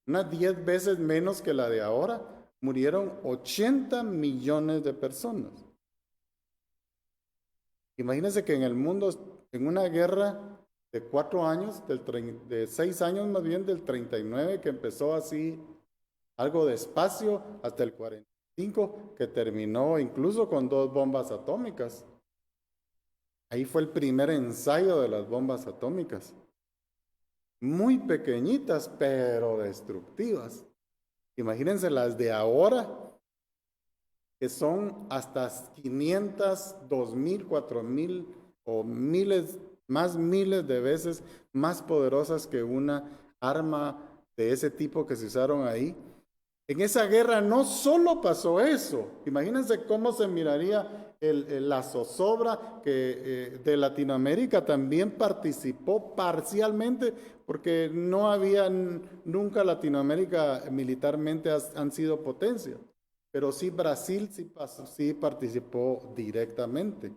unas 10 veces menos que la de ahora, murieron 80 millones de personas. Imagínense que en el mundo, en una guerra de 4 años, de 6 años más bien, del 39, que empezó así algo despacio, hasta el 45, que terminó incluso con 2 bombas atómicas. Ahí fue el primer ensayo de las bombas atómicas. Muy pequeñitas, pero destructivas. Imagínense las de ahora, que son hasta 500, 2000, 4000 o miles de veces más poderosas que una arma de ese tipo que se usaron ahí. En esa guerra no solo pasó eso, imagínense cómo se miraría la zozobra que de Latinoamérica también participó parcialmente, porque no había nunca Latinoamérica militarmente han sido potencia, pero sí Brasil sí participó directamente.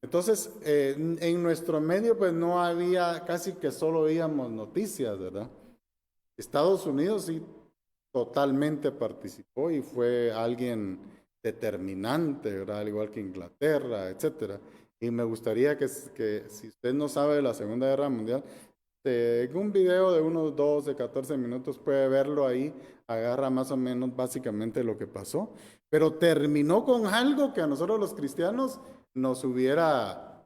Entonces, en nuestro medio pues no había, casi que solo oíamos noticias, ¿verdad? Estados Unidos sí totalmente participó y fue alguien determinante, ¿verdad? Al igual que Inglaterra, etcétera. Y me gustaría que si usted no sabe de la Segunda Guerra Mundial, en un video de unos 12, 14 minutos puede verlo ahí, agarra más o menos básicamente lo que pasó, pero terminó con algo que a nosotros los cristianos nos hubiera,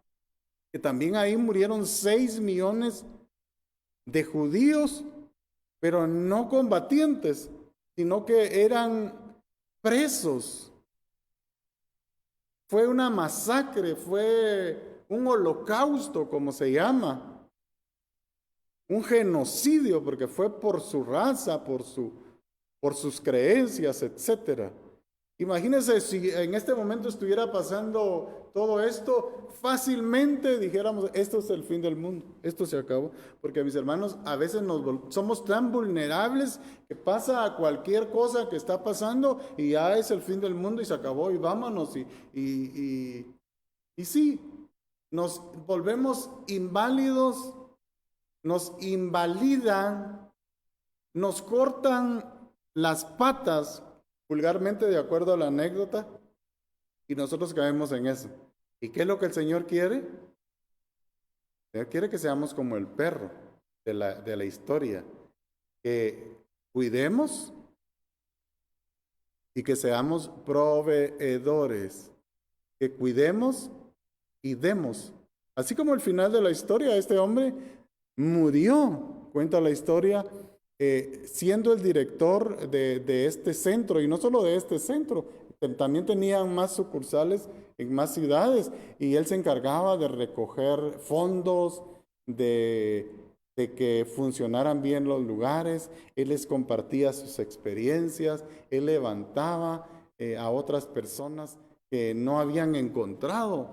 que también ahí murieron 6 millones de judíos, pero no combatientes, sino que eran presos. Fue una masacre, fue un holocausto, como se llama, un genocidio, porque fue por su raza, por sus creencias, etcétera. Imagínense si en este momento estuviera pasando todo esto, fácilmente dijéramos, esto es el fin del mundo, esto se acabó, porque mis hermanos, a veces somos tan vulnerables que pasa cualquier cosa que está pasando y ya es el fin del mundo y se acabó y vámonos y sí, nos volvemos inválidos, nos invalidan, nos cortan las patas, vulgarmente de acuerdo a la anécdota, y nosotros caemos en eso. ¿Y qué es lo que el Señor quiere? El Señor quiere que seamos como el perro de la historia, que cuidemos y que seamos proveedores, que cuidemos y demos. Así como el final de la historia, este hombre murió, cuenta la historia, siendo el director de este centro, y no solo de este centro, también tenían más sucursales en más ciudades, y él se encargaba de recoger fondos, de que funcionaran bien los lugares, él les compartía sus experiencias, él levantaba a otras personas que no habían encontrado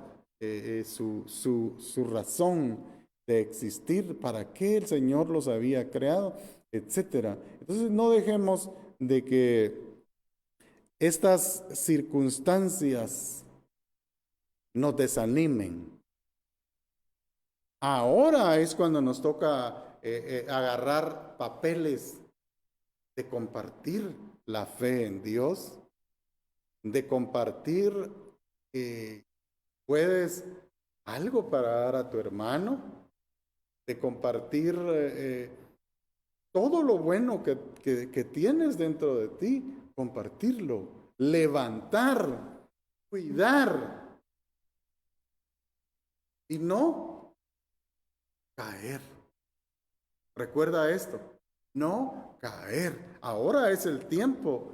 su razón de existir, para qué el Señor los había creado, etcétera. Entonces no dejemos de que estas circunstancias nos desanimen. Ahora es cuando nos toca agarrar papeles de compartir la fe en Dios, de compartir, puedes algo para dar a tu hermano, de compartir todo lo bueno que tienes dentro de ti, compartirlo, levantar, cuidar y no caer. Recuerda esto, no caer. Ahora es el tiempo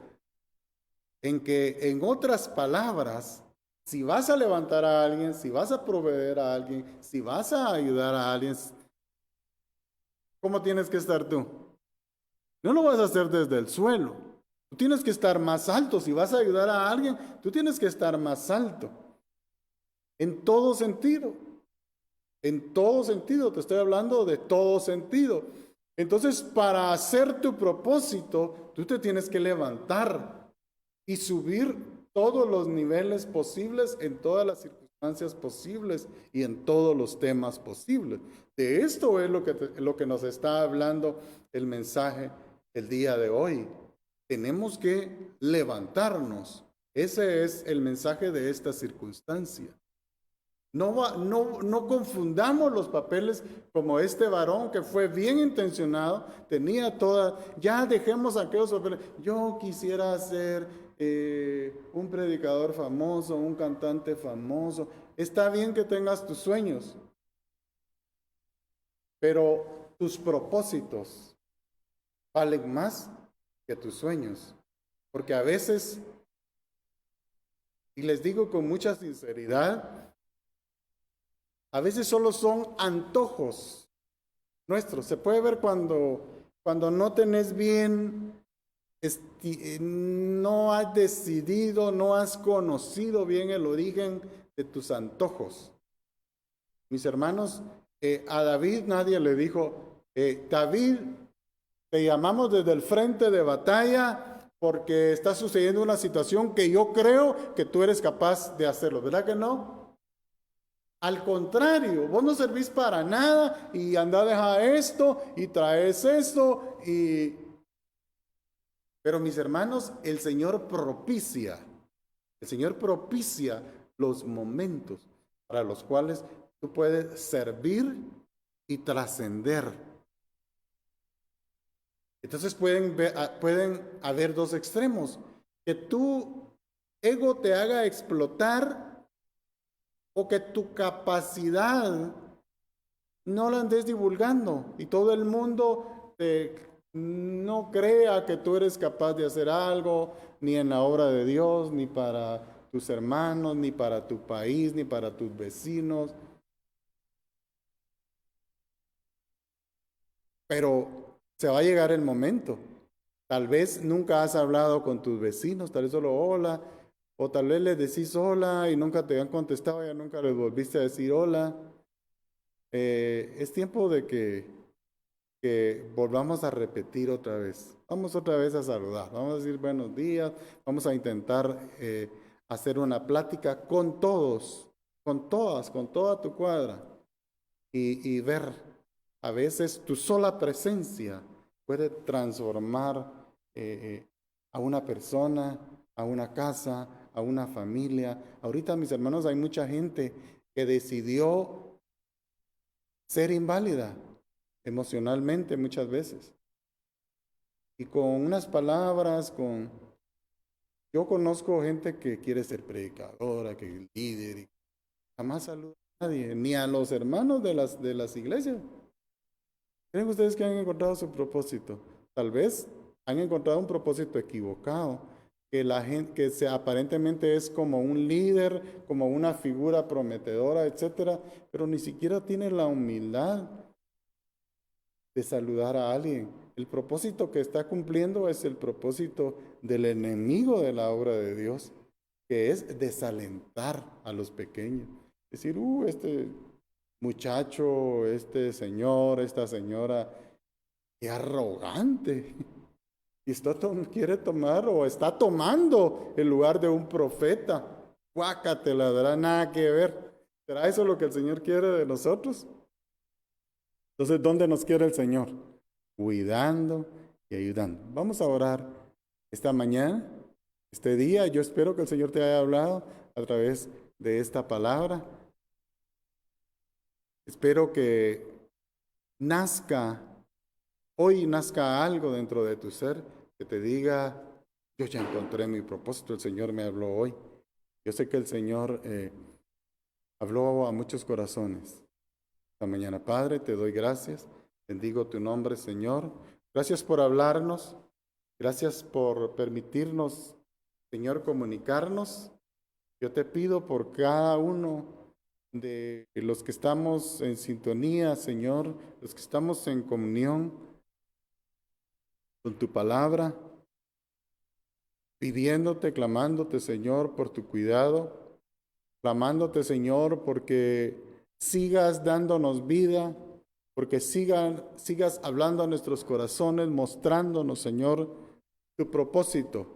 en que, en otras palabras, si vas a levantar a alguien, si vas a proveer a alguien, si vas a ayudar a alguien, ¿cómo tienes que estar tú? No lo vas a hacer desde el suelo. Tú tienes que estar más alto. Si vas a ayudar a alguien, tú tienes que estar más alto. En todo sentido. En todo sentido. Te estoy hablando de todo sentido. Entonces, para hacer tu propósito, tú te tienes que levantar y subir todos los niveles posibles, en todas las circunstancias posibles y en todos los temas posibles. De esto es lo que nos está hablando el mensaje el día de hoy. Tenemos que levantarnos. Ese es el mensaje de esta circunstancia. No confundamos los papeles como este varón que fue bien intencionado, tenía toda, ya dejemos aquellos papeles. Yo quisiera ser un predicador famoso, un cantante famoso. Está bien que tengas tus sueños, pero tus propósitos valen más que tus sueños. Porque a veces, y les digo con mucha sinceridad, a veces solo son antojos nuestros. Se puede ver cuando no tenés bien, no has decidido, no has conocido bien el origen de tus antojos. Mis hermanos, a David nadie le dijo, David, te llamamos desde el frente de batalla porque está sucediendo una situación que yo creo que tú eres capaz de hacerlo. ¿Verdad que no? Al contrario, vos no servís para nada y andá, deja esto y traes esto Pero mis hermanos, el Señor propicia los momentos para los cuales tú puedes servir y trascender. Entonces pueden haber dos extremos, que tu ego te haga explotar o que tu capacidad no la andes divulgando y todo el mundo no crea que tú eres capaz de hacer algo, ni en la obra de Dios, ni para tus hermanos, ni para tu país, ni para tus vecinos. Pero se va a llegar el momento. Tal vez nunca has hablado con tus vecinos, tal vez solo hola, o tal vez les decís hola y nunca te han contestado, ya nunca les volviste a decir hola. Es tiempo de que volvamos a repetir otra vez. Vamos otra vez a saludar, vamos a decir buenos días, vamos a intentar hacer una plática con todos, con todas, con toda tu cuadra y ver, a veces tu sola presencia puede transformar a una persona, a una casa, a una familia. Ahorita, mis hermanos, hay mucha gente que decidió ser inválida emocionalmente muchas veces. Y con unas palabras, yo conozco gente que quiere ser predicadora, que es líder, y jamás saluda a nadie, ni a los hermanos de las iglesias. ¿Creen ustedes que han encontrado su propósito? Tal vez han encontrado un propósito equivocado, que la gente que aparentemente es como un líder, como una figura prometedora, etcétera, pero ni siquiera tiene la humildad de saludar a alguien. El propósito que está cumpliendo es el propósito del enemigo de la obra de Dios, que es desalentar a los pequeños. Decir, este muchacho, este señor, esta señora, qué arrogante. Y quiere tomar o está tomando el lugar de un profeta. Guácatela, ¿verdad? Nada que ver. ¿Será eso lo que el Señor quiere de nosotros? Entonces, ¿dónde nos quiere el Señor? Cuidando y ayudando. Vamos a orar esta mañana, este día. Yo espero que el Señor te haya hablado a través de esta palabra. Espero que hoy nazca algo dentro de tu ser que te diga, yo ya encontré mi propósito, el Señor me habló hoy. Yo sé que el Señor habló a muchos corazones. Esta mañana, Padre, te doy gracias, bendigo tu nombre, Señor. Gracias por hablarnos, gracias por permitirnos, Señor, comunicarnos. Yo te pido por cada uno de los que estamos en sintonía, Señor, los que estamos en comunión con tu palabra, pidiéndote, clamándote, Señor, por tu cuidado, clamándote, Señor, porque sigas dándonos vida, porque sigas hablando a nuestros corazones, mostrándonos, Señor, tu propósito.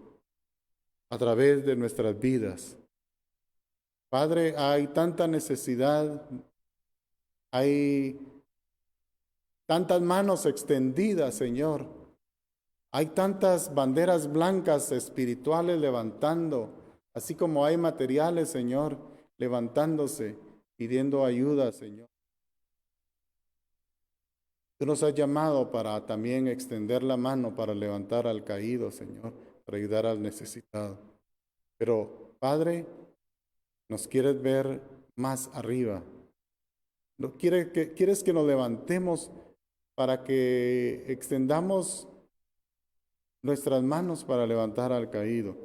a través de nuestras vidas. Padre, hay tanta necesidad, hay tantas manos extendidas, Señor. Hay tantas banderas blancas espirituales levantando, así como hay materiales, Señor, levantándose, pidiendo ayuda, Señor. Tú nos has llamado para también extender la mano para levantar al caído, Señor, para ayudar al necesitado. Pero, Padre, nos quieres ver más arriba. No quieres que nos levantemos para que extendamos nuestras manos para levantar al caído.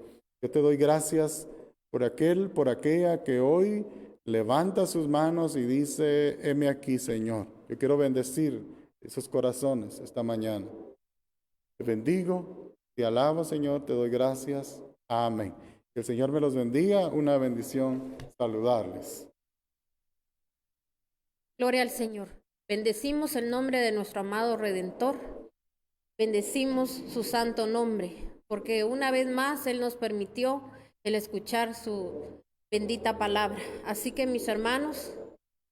Yo te doy gracias por aquella que hoy levanta sus manos y dice, heme aquí, Señor. Yo quiero bendecir esos corazones esta mañana. Te bendigo, te alabo, Señor, te doy gracias. Amén. Que el Señor me los bendiga. Una bendición saludarles. Gloria al Señor. Bendecimos el nombre de nuestro amado Redentor. Bendecimos su santo nombre, porque una vez más Él nos permitió el escuchar su bendita palabra. Así que, mis hermanos,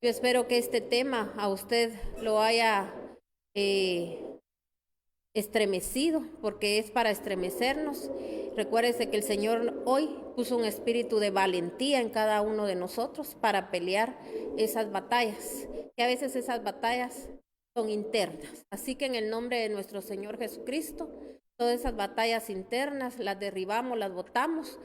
yo espero que este tema a usted lo haya estremecido, porque es para estremecernos. Recuérdese que el Señor hoy puso un espíritu de valentía en cada uno de nosotros para pelear esas batallas, que a veces esas batallas son internas. Así que en el nombre de nuestro Señor Jesucristo, todas esas batallas internas las derribamos, las botamos,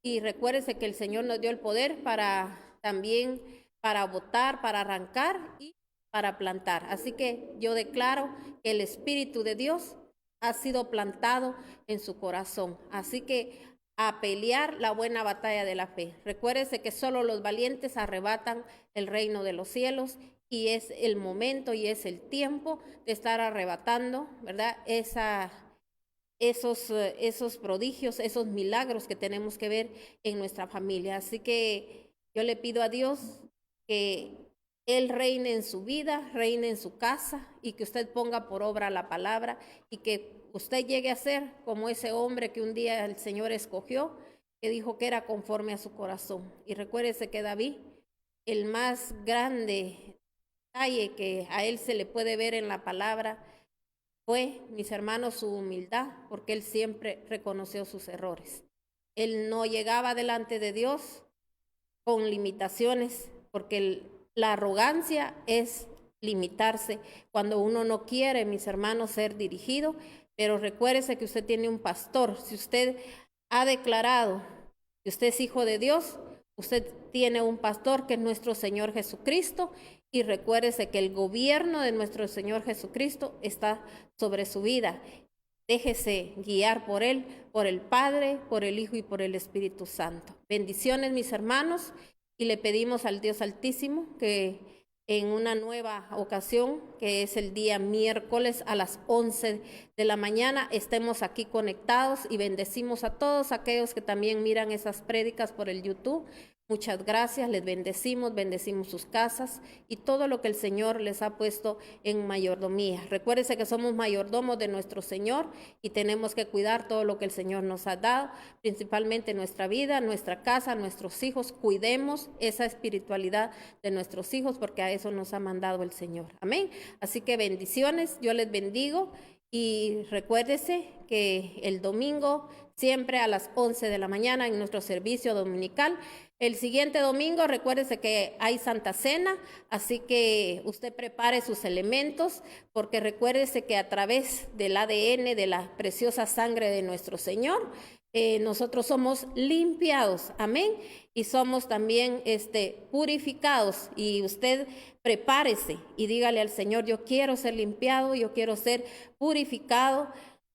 y recuérdese que el Señor nos dio el poder para también para botar, para arrancar y para plantar. Así que yo declaro que el Espíritu de Dios ha sido plantado en su corazón. Así que a pelear la buena batalla de la fe. Recuérdese que solo los valientes arrebatan el reino de los cielos, y es el momento y es el tiempo de estar arrebatando, ¿verdad? Esos prodigios, esos milagros que tenemos que ver en nuestra familia. Así que yo le pido a Dios que Él reine en su vida, reine en su casa, y que usted ponga por obra la palabra, y que usted llegue a ser como ese hombre que un día el Señor escogió, que dijo que era conforme a su corazón. Y recuérdese que David, el más grande detalle que a él se le puede ver en la palabra fue, mis hermanos, su humildad, porque él siempre reconoció sus errores. Él no llegaba delante de Dios con limitaciones, porque la arrogancia es limitarse cuando uno no quiere, mis hermanos, ser dirigido. Pero recuérdese que usted tiene un pastor. Si usted ha declarado que usted es hijo de Dios, usted tiene un pastor que es nuestro Señor Jesucristo. Y recuérdese que el gobierno de nuestro Señor Jesucristo está sobre su vida. Déjese guiar por Él, por el Padre, por el Hijo y por el Espíritu Santo. Bendiciones, mis hermanos, y le pedimos al Dios Altísimo que en una nueva ocasión, que es el día miércoles a las 11 de la mañana, estemos aquí conectados, y bendecimos a todos aquellos que también miran esas prédicas por el YouTube. Muchas gracias, les bendecimos sus casas y todo lo que el Señor les ha puesto en mayordomía. Recuérdense que somos mayordomos de nuestro Señor y tenemos que cuidar todo lo que el Señor nos ha dado, principalmente nuestra vida, nuestra casa, nuestros hijos. Cuidemos esa espiritualidad de nuestros hijos, porque a eso nos ha mandado el Señor. Amén. Así que bendiciones, yo les bendigo, y recuérdese que el domingo siempre a las 11 de la mañana en nuestro servicio dominical. El siguiente domingo, recuérdese que hay Santa Cena, así que usted prepare sus elementos, porque recuérdese que a través del ADN, de la preciosa sangre de nuestro Señor, nosotros somos limpiados, amén, y somos también purificados. Y usted prepárese y dígale al Señor: yo quiero ser limpiado, yo quiero ser purificado,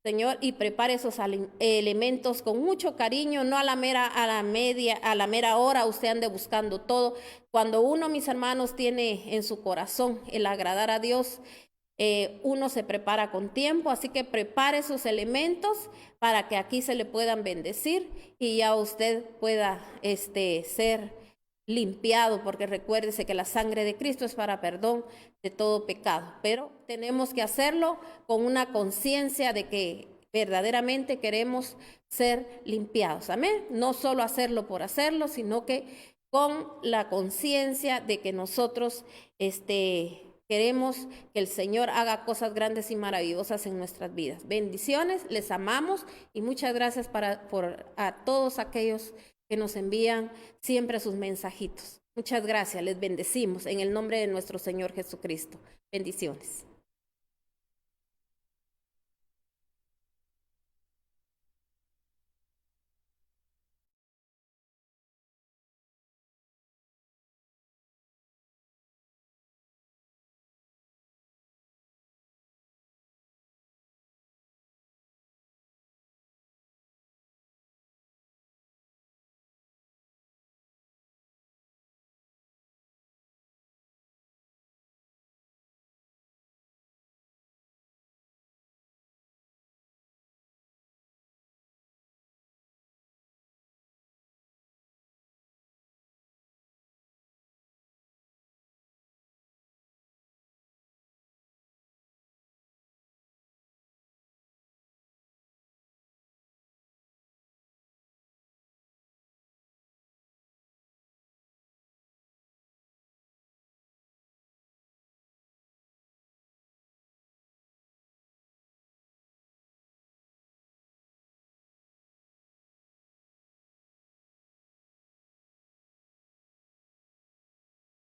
Señor, y prepare esos elementos con mucho cariño, no a la mera hora usted ande buscando todo. Cuando uno, mis hermanos, tiene en su corazón el agradar a Dios, uno se prepara con tiempo. Así que prepare sus elementos para que aquí se le puedan bendecir y ya usted pueda ser limpiado, porque recuérdese que la sangre de Cristo es para perdón de todo pecado, pero tenemos que hacerlo con una conciencia de que verdaderamente queremos ser limpiados. Amén. No solo hacerlo por hacerlo, sino que con la conciencia de que nosotros queremos que el Señor haga cosas grandes y maravillosas en nuestras vidas. Bendiciones, les amamos y muchas gracias a todos aquellos que nos envían siempre sus mensajitos. Muchas gracias, les bendecimos en el nombre de nuestro Señor Jesucristo. Bendiciones.